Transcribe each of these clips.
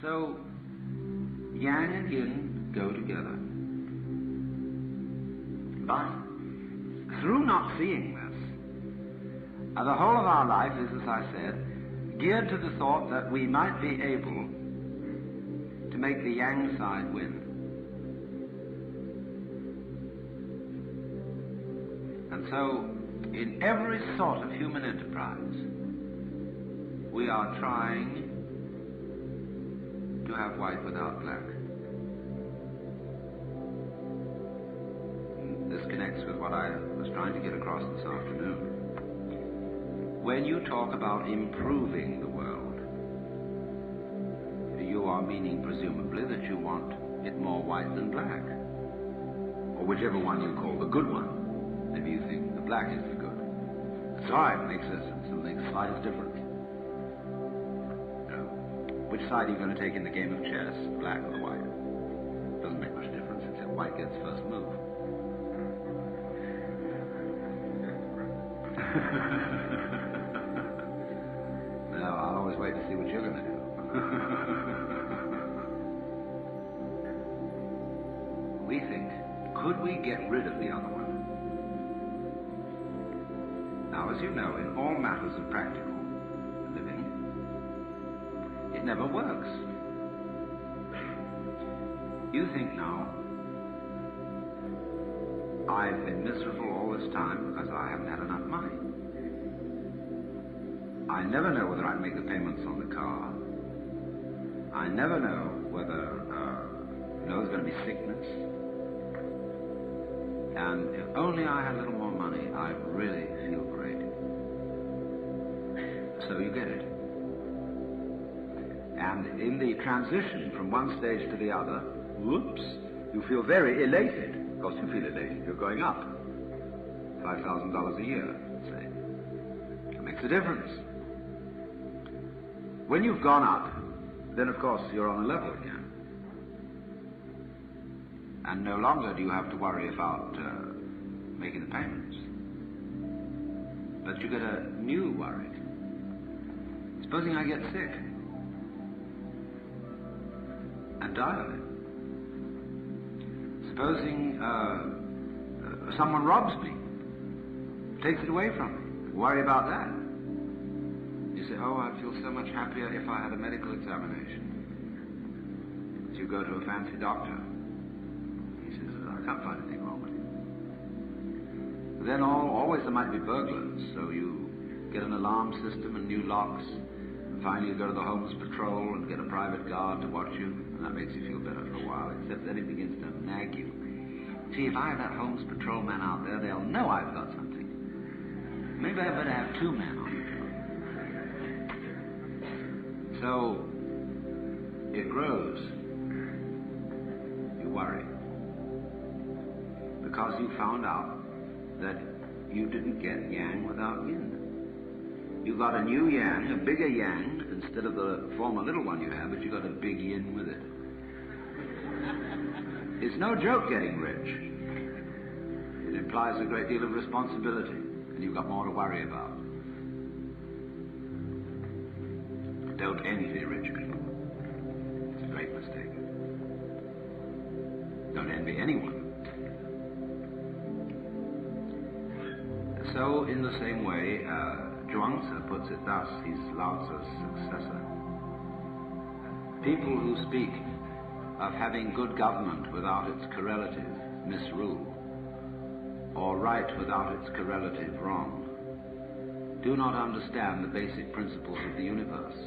So, yang and yin go together. But, through not seeing this, the whole of our life is, as I said, geared to the thought that we might be able to make the yang side win. And so, in every sort of human enterprise, we are trying to have white without black. This connects with what I was trying to get across this afternoon. When you talk about improving the world, you are meaning presumably that you want it more white than black, or whichever one you call the good one. Maybe you think the black is the good. That's right, it makes a slight difference. Which side are you going to take in the game of chess, the black or the white? Doesn't make much difference, except white gets first move. No, I'll always wait to see what you're going to do. We think, could we get rid of the other one? Now, as you know, in all matters of practical living, it never works. You think now, I've been miserable all this time because I haven't had enough money. I never know whether I make the payments on the car. I never know whether there's going to be sickness. And if only I had a little more money, I'd really feel great. So you get it. And in the transition from one stage to the other, whoops, you feel very elated. Of course you feel elated, you're going up. $5,000 a year, say. It makes a difference. When you've gone up, then of course you're on a level again. And no longer do you have to worry about making the payments. But you get a new worry. Supposing I get sick and die of it. Supposing someone robs me, takes it away from me. Worry about that. You say, oh, I'd feel so much happier if I had a medical examination. So you go to a fancy doctor. He says, I can't find anything wrong with you. Then always there might be burglars, so you get an alarm system and new locks. And finally you go to the Homes Patrol and get a private guard to watch you, and that makes you feel better for a while, except then it begins to nag you. See, if I have that Homes Patrol man out there, they'll know I've got something. Maybe I better have two men on patrol. So, it grows. You worry. Because you found out that you didn't get yang without yin. You got a new yang, a bigger yang, instead of the former little one you had, but you got a big yin with it. It's no joke getting rich. It implies a great deal of responsibility, and you've got more to worry about. Don't envy rich people. It's a great mistake. Don't envy anyone. So, in the same way, Zhuangzi puts it thus, he's Lao Tzu's successor. People who speak of having good government without its correlative, misrule, or right without its correlative, wrong, do not understand the basic principles of the universe.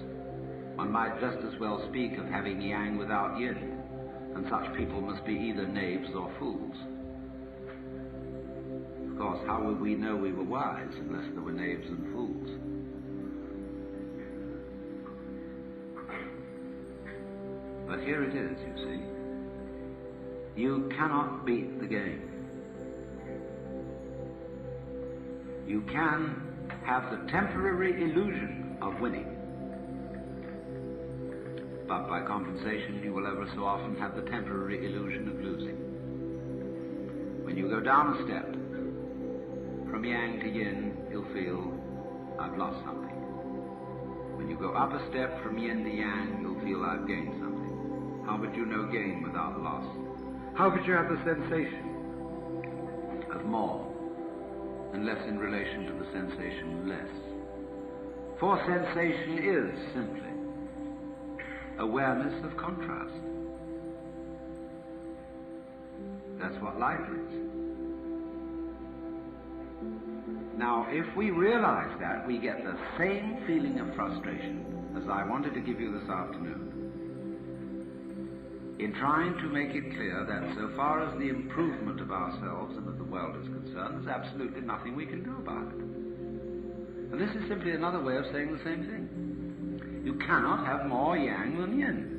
One might just as well speak of having yang without yin, and such people must be either knaves or fools. Of course, how would we know we were wise unless there were knaves and fools? But here it is, you see. You cannot beat the game. You can have the temporary illusion of winning, but by compensation you will ever so often have the temporary illusion of losing. When you go down a step, from yang to yin, you'll feel, I've lost something. When you go up a step from yin to yang, you'll feel I've gained something. how would you know gain without loss? How could you have the sensation of more unless in relation to the sensation less? For sensation is simply awareness of contrast. That's what life is. Now, if we realize that, we get the same feeling of frustration as I wanted to give you this afternoon, in trying to make it clear that so far as the improvement of ourselves and of the world is concerned, there's absolutely nothing we can do about it. And this is simply another way of saying the same thing. You cannot have more yang than yin.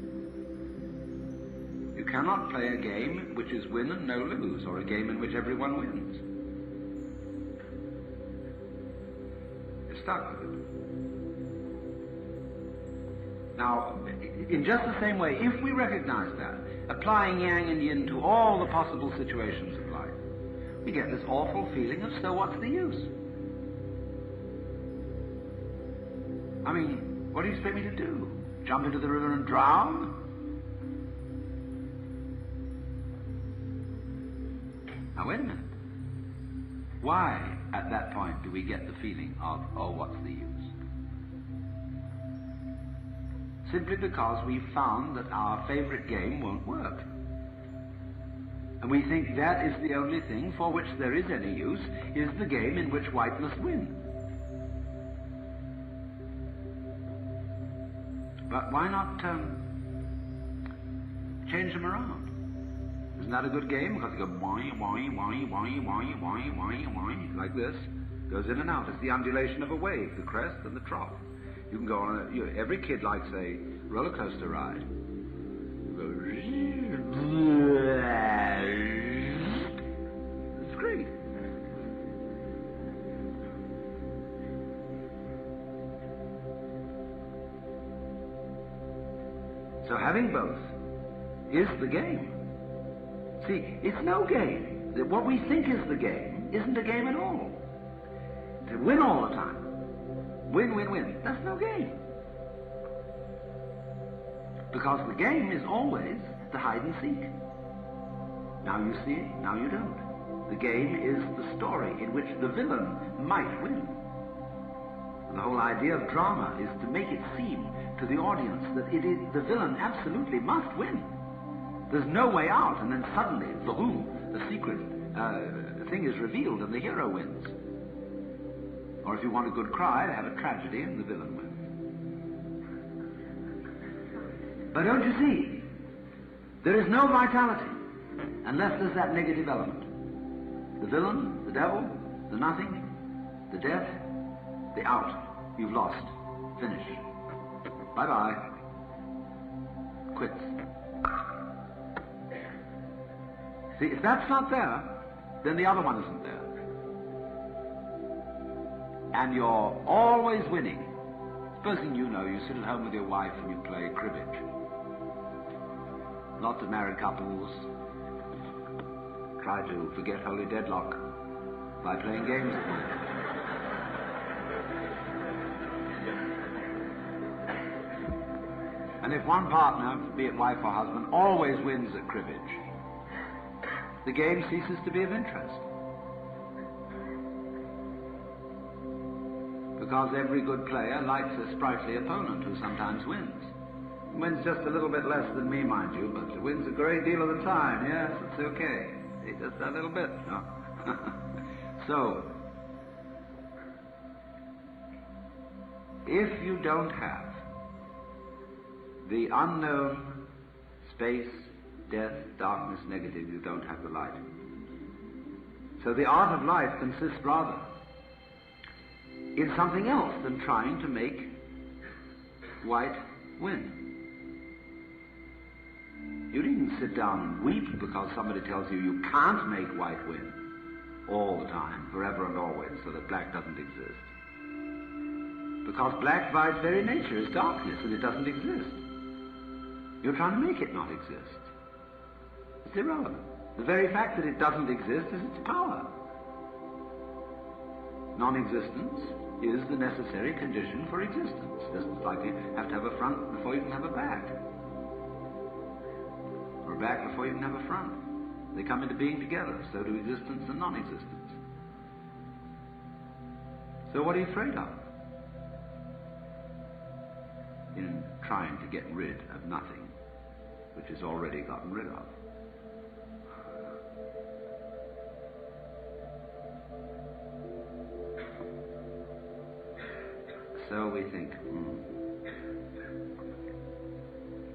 You cannot play a game which is win and no lose, or a game in which everyone wins. You're stuck with it. Now, in just the same way, if we recognize that, applying yang and yin to all the possible situations of life, we get this awful feeling of, so what's the use? I mean, what do you expect me to do? Jump into the river and drown? Now, wait a minute. Why, at that point, do we get the feeling of, oh, what's the use? Simply because we found that our favorite game won't work. And we think that is the only thing for which there is any use, is the game in which white must win. But why not change them around? Isn't that a good game? Because you go whine, like this. Goes in and out. It's the undulation of a wave, the crest and the trough. You can go on every kid likes a roller coaster ride. You go, it's great. So having both is the game. See, it's no game. What we think is the game isn't a game at all. To win all the time. Win, win, win. That's no game. Because the game is always the hide and seek. Now you see it, now you don't. The game is the story in which the villain might win. And the whole idea of drama is to make it seem to the audience that the villain absolutely must win. There's no way out, and then suddenly, boom, the secret thing is revealed and the hero wins. Or if you want a good cry, have a tragedy and the villain wins. But don't you see, there is no vitality unless there's that negative element. The villain, the devil, the nothing, the death, the out. You've lost. Finish. Bye-bye. Quits. See, if that's not there, then the other one isn't there. And you're always winning. Supposing you sit at home with your wife and you play cribbage. Lots of married couples try to forget holy deadlock by playing games at night. And if one partner, be it wife or husband, always wins at cribbage, the game ceases to be of interest. Because every good player likes a sprightly opponent who sometimes wins. Wins just a little bit less than me, mind you, but wins a great deal of the time. Yes, it's okay. It's just a little bit. No. So, if you don't have the unknown space, death, darkness, negative, you don't have the light. So the art of life consists rather in something else than trying to make white win. You needn't sit down and weep because somebody tells you you can't make white win all the time, forever and always, so that black doesn't exist. Because black by its very nature is darkness and it doesn't exist. You're trying to make it not exist. It's irrelevant. The very fact that it doesn't exist is its power. Non-existence is the necessary condition for existence. Just like you have to have a front before you can have a back. back before you can have a front. They come into being together. So do existence and non-existence. So what are you afraid of? In trying to get rid of nothing, which is already gotten rid of. So we think,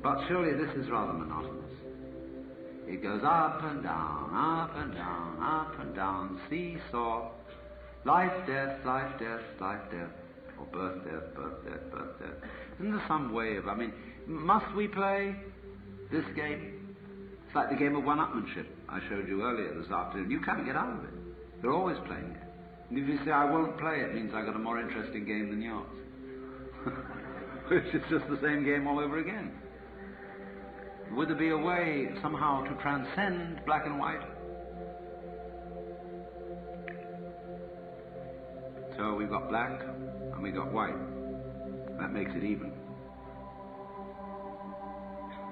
But surely this is rather monotonous. It goes up and down, up and down, up and down, seesaw. Life, death, life, death, life, death. Or birth, death, birth, death, birth, death. Isn't there some way of, must we play this game? It's like the game of one-upmanship I showed you earlier this afternoon. You can't get out of it. They're always playing it. And if you say, I won't play, it means I've got a more interesting game than yours. Which is just the same game all over again. Would there be a way somehow to transcend black and white? So we've got black and we've got white. That makes it even.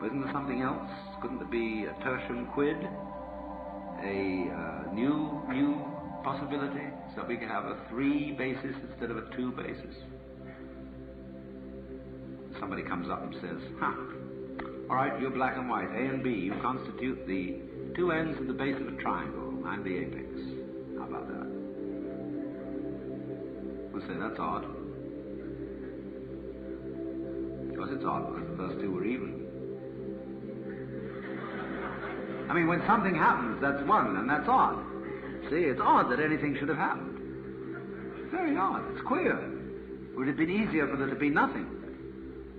But isn't there something else? Couldn't there be a tertium quid? A new possibility? So we could have a 3 basis instead of a 2 basis. Somebody comes up and says, all right, you're black and white, A and B. You constitute the 2 ends of the base of a triangle and the apex. How about that? We'll say, that's odd. Of course it's odd because the first 2 were even. When something happens, that's 1, and that's odd. See, it's odd that anything should have happened. Very odd. It's queer. It would have been easier for there to be nothing.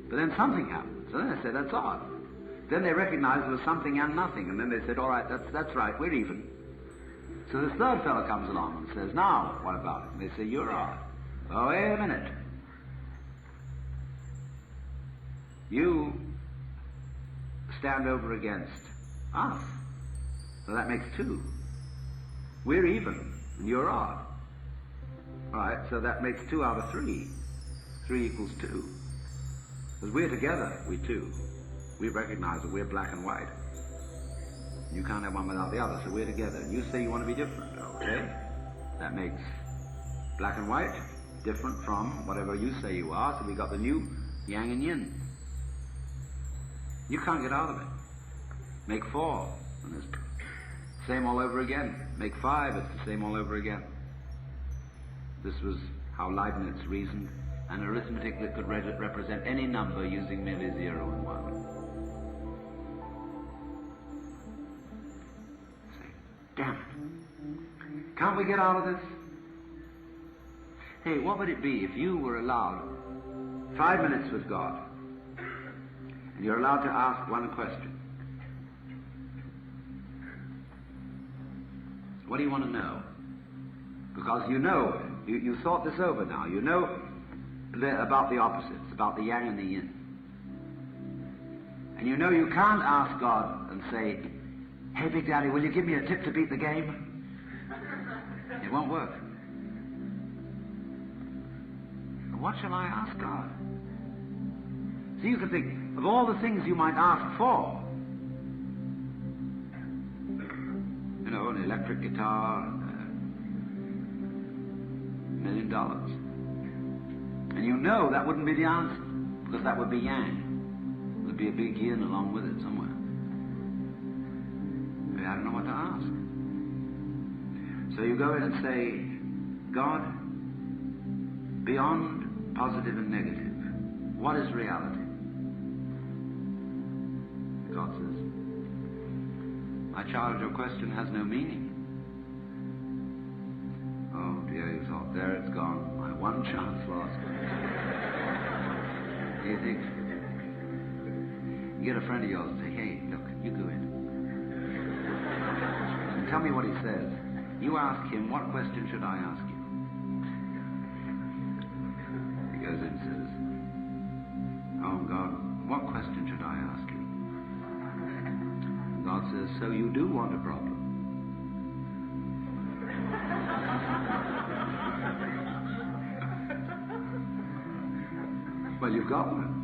But then something happened. So then they said, that's odd. Then they recognized there was something and nothing, and then they said, all right, that's right, we're even. So this third fellow comes along and says, now, what about it? And they say, you're odd. Oh, wait a minute. You stand over against us. So that makes 2. We're even, and you're odd. All right, so that makes 2 out of 3. 3 equals 2. Because we're together, we 2. We recognize that we're black and white. You can't have one without the other, so we're together. And you say you want to be different, okay? That makes black and white different from whatever you say you are, so we got the new yang and yin. You can't get out of it. Make 4, and it's the same all over again. Make 5, it's the same all over again. This was how Leibniz reasoned, an arithmetic that could represent any number using merely 0 and 1. Say, damn it. Can't we get out of this? Hey, what would it be if you were allowed 5 minutes with God, and you're allowed to ask one question? What do you want to know? Because you know, you thought this over now. You know about the opposites, about the yang and the yin. And you know you can't ask God and say, hey, Big Daddy, will you give me a tip to beat the game? It won't work. What shall I ask God? So you can think of all the things you might ask for. You know, an electric guitar, $1 million. And you know that wouldn't be the answer, because that would be yang. There'd be a big yin along with it somewhere. Maybe I don't know what to ask. So you go in and say, God, beyond positive and negative, what is reality? God says, my child, your question has no meaning. Oh dear, you thought, there it's gone. My one chance lost. You think, you get a friend of yours and say, hey, look, you go in. And tell me what he says. You ask him, what question should I ask you? He goes in and says, oh God, what question should I ask you? God says, so you do want a problem. Well, you've got one.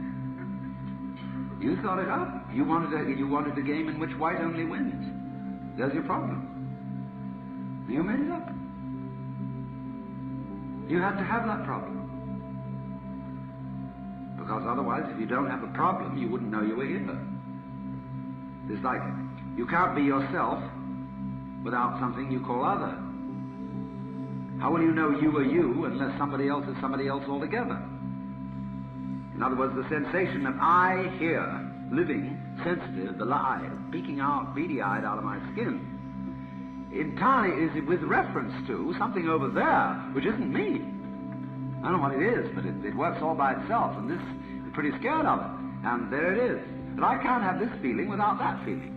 You thought it up. You wanted a game in which white only wins. There's your problem. You made it up. You had to have that problem. Because otherwise, if you don't have a problem, you wouldn't know you were here. It's like, you can't be yourself without something you call other. How will you know you are you unless somebody else is somebody else altogether? In other words, the sensation of I here, living, sensitive, alive, peeking out, beady-eyed out of my skin, entirely is with reference to something over there, which isn't me. I don't know what it is, but it works all by itself, and this is pretty scared of it. And there it is. But I can't have this feeling without that feeling.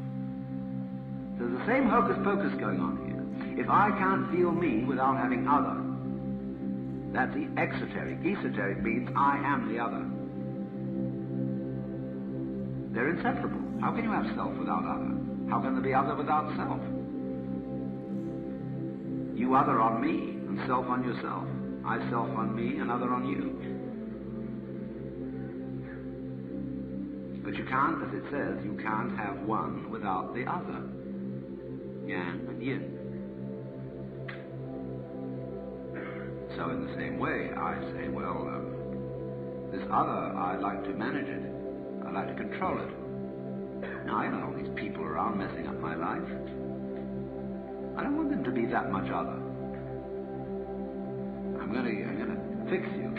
There's the same hocus-pocus going on here. If I can't feel me without having other, that's exoteric. Esoteric means I am the other. They're inseparable. How can you have self without other? How can there be other without self? You other on me and self on yourself. I self on me and other on you. But you can't, as it says, you can't have one without the other. Yang and yin. So in the same way, I say, well, this other, I'd like to manage it. I'd like to control it. Now, I don't want all these people around messing up my life. I don't want them to be that much other. I'm going to fix you.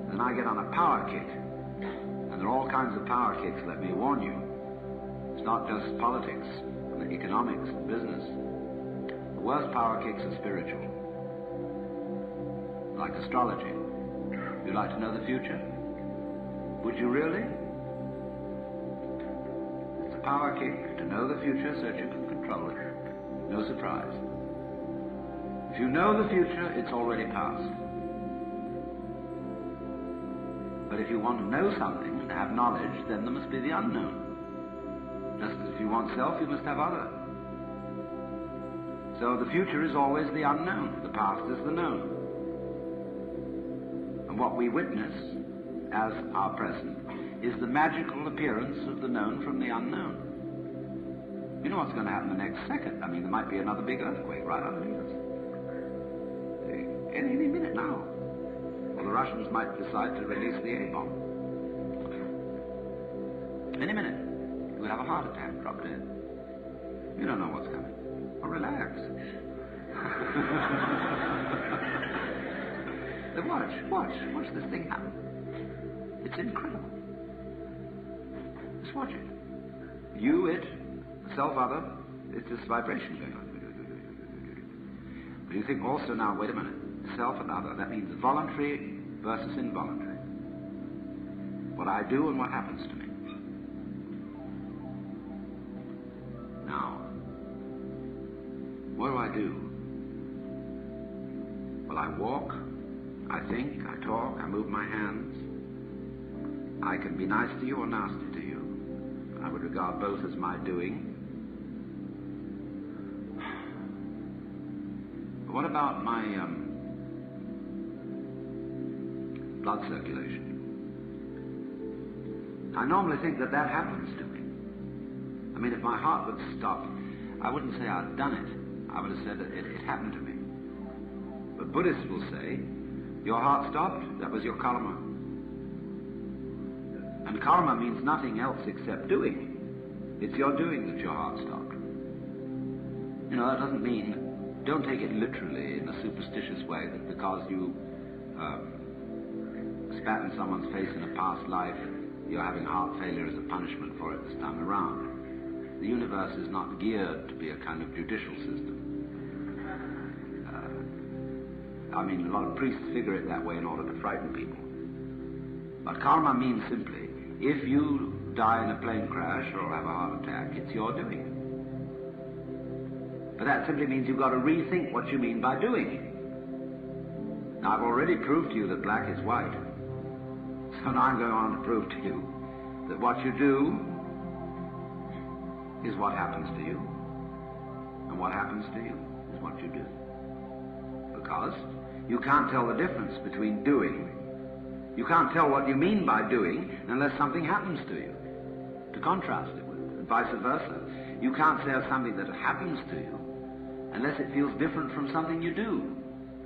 Then I get on a power kick. And there are all kinds of power kicks, let me warn you. It's not just politics, and economics, and business. The worst power kicks are spiritual. Like astrology. You'd like to know the future? Would you really? It's a power kick to know the future so that you can control it. No surprise. If you know the future, it's already past. But if you want to know something and have knowledge, then there must be the unknown. Just as if you want self, you must have other. So the future is always the unknown. The past is the known. And what we witness as our present is the magical appearance of the known from the unknown. You know what's going to happen the next second. I mean, there might be another big earthquake right underneath us. Any minute now. Or the Russians might decide to release the A-bomb. Any minute. You could have a heart attack, drop dead. You don't know what's coming. Well, relax. Then watch this thing happen. It's incredible. Just watch it. You, it, self-other, it's this vibration going on. But you think also now, wait a minute, self and other, that means voluntary versus involuntary. What I do and what happens to me. Now, what do? Well, I walk, I think, I talk, I move my hands. I can be nice to you or nasty to you. I would regard both as my doing. But what about my blood circulation? I normally think that happens to me. I mean, if my heart would stop, I wouldn't say I'd done it. I would have said that it happened to me. But Buddhists will say, your heart stopped, that was your karma. And karma means nothing else except doing. It's your doing that your heart stopped. You know, that doesn't mean, don't take it literally in a superstitious way, that because you spat in someone's face in a past life, you're having heart failure as a punishment for it this time around. The universe is not geared to be a kind of judicial system. I mean, a lot of priests figure it that way in order to frighten people. But karma means simply, if you die in a plane crash or have a heart attack, it's your doing. But that simply means you've got to rethink what you mean by doing. Now, I've already proved to you that black is white. So now I'm going on to prove to you that what you do is what happens to you. And what happens to you is what you do. Because you can't tell the difference between doing You can't tell what you mean by doing unless something happens to you, to contrast it with, and vice versa. You can't say of something that happens to you unless it feels different from something you do.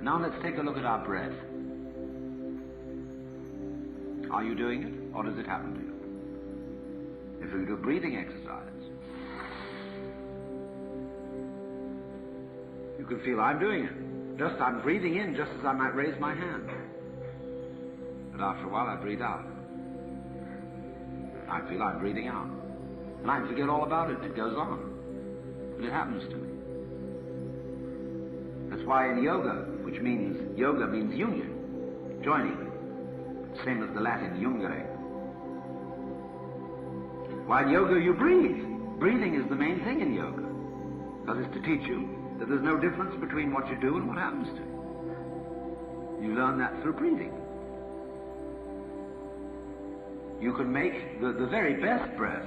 Now let's take a look at our breath. Are you doing it, or does it happen to you? If we do a breathing exercise, you can feel I'm doing it. Just I'm breathing in just as I might raise my hand. But after a while I breathe out. I feel I'm breathing out. And I forget all about it, and it goes on. But it happens to me. That's why in yoga, which means, yoga means union, joining, same as the Latin jungere. Why in yoga you breathe. Breathing is the main thing in yoga. Because it's to teach you that there's no difference between what you do and what happens to you. You learn that through breathing. You can make the very best breath.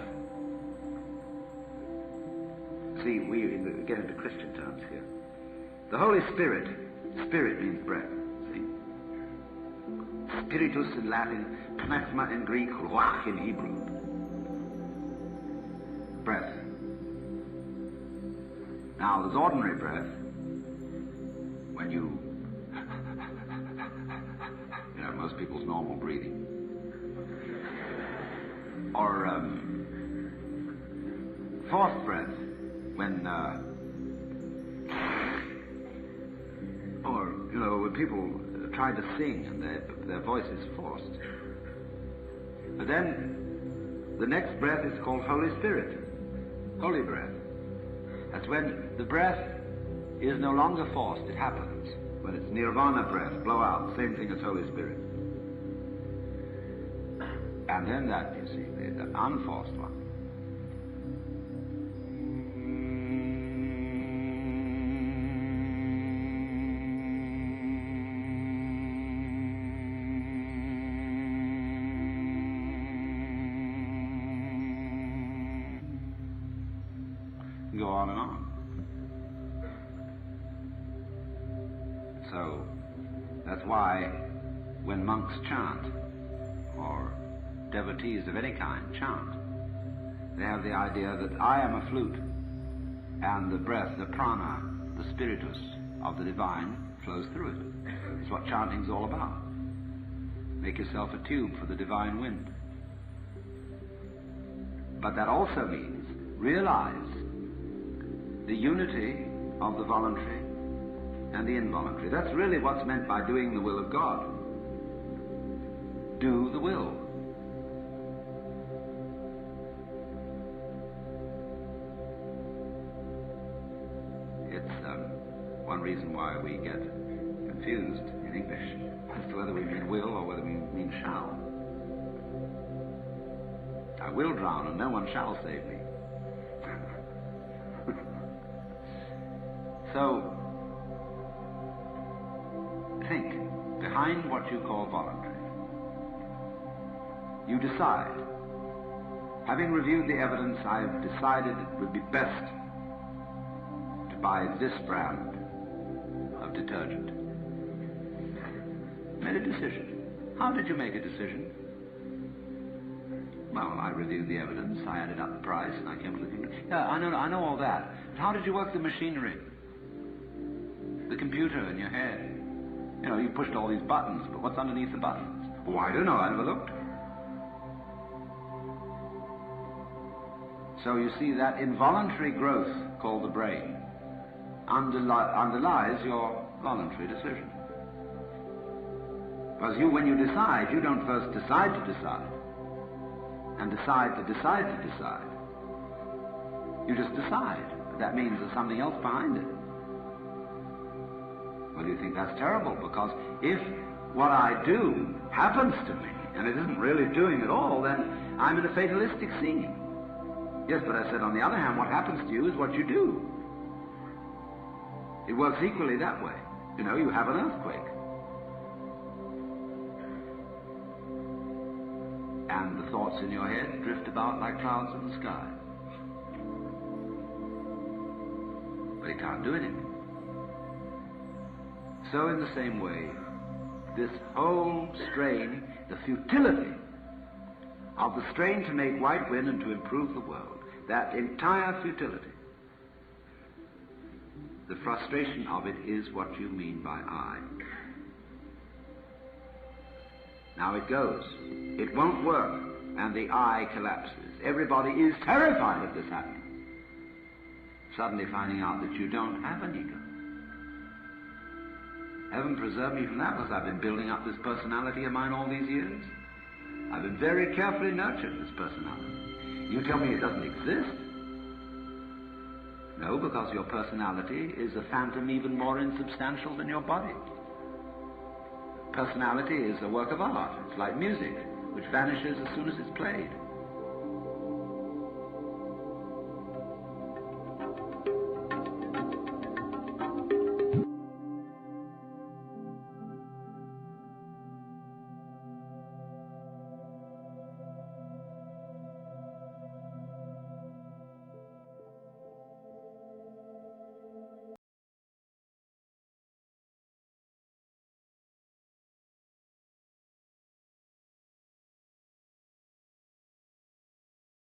See, we get into Christian terms here. The Holy Spirit, spirit means breath, see? Spiritus in Latin, pneuma in Greek, ruach in Hebrew. Breath. Now, there's ordinary breath, when you know, most people's normal breathing. Or forced breath, when, or, you know, when people try to sing and their voice is forced. But then, the next breath is called Holy Spirit, holy breath. That's when the breath is no longer forced, it happens. When it's nirvana breath, blow out, same thing as Holy Spirit. And then that, you see, the unforced one. Go on and on. So, that's why when monks chant, or devotees of any kind chant, they have the idea that I am a flute, and the breath, the prana, the spiritus of the divine flows through it. It's what chanting's all about. Make yourself a tube for the divine wind. But that also means realize the unity of the voluntary and the involuntary. That's really what's meant by doing the will of God. Do the will. It's one reason why we get confused in English as to whether we mean will or whether we mean shall. I will drown and no one shall save me. So, think, behind what you call voluntary, you decide. Having reviewed the evidence, I've decided it would be best to buy this brand of detergent. Made a decision. How did you make a decision? Well, I reviewed the evidence, I added up the price, and I came to the conclusion. Yeah, I know all that. But how did you work the machinery? The computer in your head. You know, you pushed all these buttons, but what's underneath the buttons? Oh, I don't know, I never looked. So you see, that involuntary growth called the brain underlies your voluntary decision. Because when you decide, you don't first decide to decide, and decide to decide to decide. You just decide. But that means there's something else behind it. Well, you think that's terrible, because if what I do happens to me, and it isn't really doing at all, then I'm in a fatalistic scene. Yes, but I said, on the other hand, what happens to you is what you do. It works equally that way. You know, you have an earthquake. And the thoughts in your head drift about like clouds in the sky. But you can't do anything. So in the same way, this whole strain, the futility of the strain to make white win and to improve the world, that entire futility, the frustration of it is what you mean by I. Now it goes. It won't work, and the I collapses. Everybody is terrified of this happening. Suddenly finding out that you don't have an ego. Heaven preserve me from that, because I've been building up this personality of mine all these years. I've been very carefully nurtured this personality. You tell me it doesn't exist? No, because your personality is a phantom even more insubstantial than your body. Personality is a work of art. It's like music, which vanishes as soon as it's played.